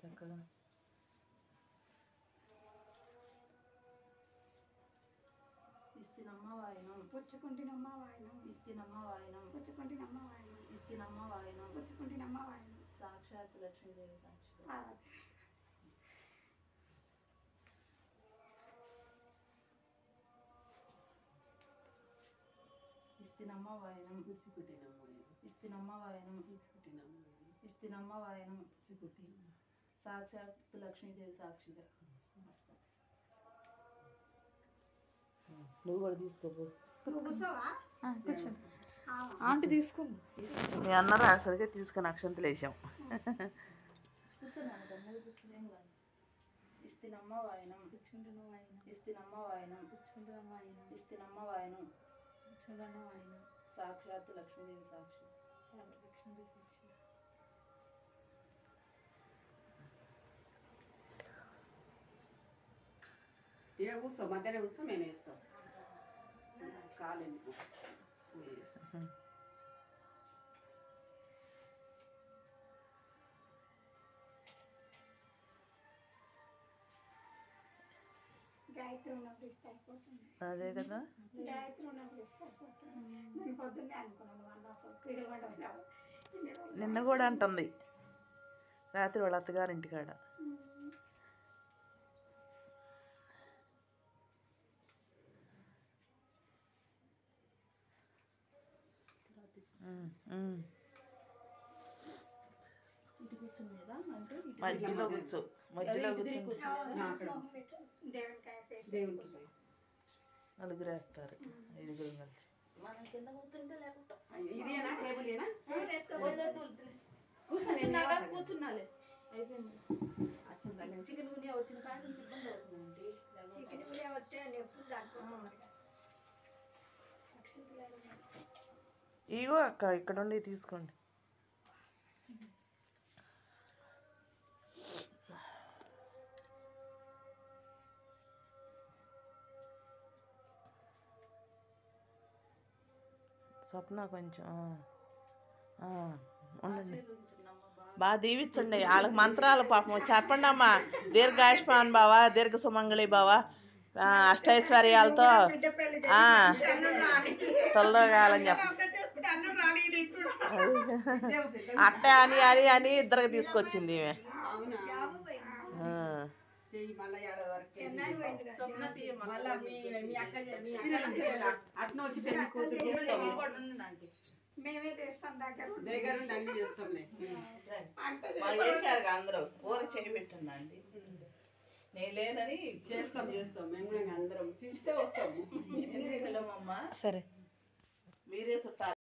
చక్కగా ఇస్తినమ్మ వాయనం పుచ్చుకుంటినమ్మ వాయనం ఇస్తినమ్మ వాయనం పుచ్చుకుంటినమ్మ వాయనం ఇస్తినమ్మ వాయనం పుచ్చుకుంటినమ్మ వాయనం సాక్షాత్ లక్ష్మీదేవి సాక్షి పార్వతి ఇస్తినమ్మ వాయనం ఇస్తినమ్మ వాయనం ఇస్తినమ్మ వాయనం సాక్షాత్ లక్ష్మీదేవి సాక్షిగా నువ్వు కూడా తీసుకోపో. నువ్వు కూర్చోవా కూర్చో ఆంటీ తీసుకో. మీ అన్న రాసరిగా తీసుకొని అక్షంతలు వేసాం. కూర్చున్నాను గమ్మలు కూర్చునేం కాదు. ఇస్తినమ్మ వాయనం కూర్చుంటున్న వాయనం ఇస్తినమ్మ వాయనం కూర్చుంటున్న వాయనం ఇస్తినమ్మ వాయనం కూర్చుంటున్న వాయనం సాక్షాత్ లక్ష్మీదేవి సాక్షి లక్ష్మీదేవి సాక్షి. ఇలా కూర్చో మధ్యలో కూర్చో మేము వేస్తాం కాలేదు గాయత్రి ఉన్నప్పుడు ఇస్తే అయిపోతుంది. అదే కదా. గాయత్రి ఉన్నప్పుడు ఇస్తే అయిపోతుంది. నేను పొద్దున్నే అనుకున్నాను అన్నప్పుడు పీడమంటావు నిన్న కూడా అంటుంది రాత్రి వాళ్ళ అత్తగారింటికాడ. ఇటు కూర్చునేదా అంటే మధ్యలో కూర్చో మధ్యలో కూర్చో. దేవునికి నలుగురు వేస్తారు 5 కలిసి. మనం కింద కూర్చుంటే లేకుండా ఇదేనా టేబుల్ ఏనా కూర్చున్నాక కూర్చున్నాలే అయిపోయింది. చికెన్ గునియా వచ్చిన కాడ నుంచి ఇబ్బంది అవుతుందండి. చికెన్ కూడా వస్తే ఎప్పుడు దాటిపోతుంది. ఇగో అక్క ఇక్కడ ఉండి తీసుకోండి. స్వప్న కొంచెం ఉండండి. బాగా దీవించండి వాళ్ళకి మంత్రాలు పాపం చెప్పండి అమ్మా. దీర్ఘాయుష్మాన్ బావా దీర్ఘ సుమంగళి బావా అష్టైశ్వర్యాలతో తొలదోగాలని చెప్ప అట్ట అని అని అని ఇద్దరికి తీసుకొచ్చింది ఈమె. మేమే చేస్తాం దగ్గర అన్ని చేస్తాంలే. చేశారు అందరూ ఊర చేయి పెట్టండి అండి. నేను లేనని చేస్తాం మేము కూడా అందరం పిలిస్తే వస్తాము. సరే మీరే చుట్టాలి.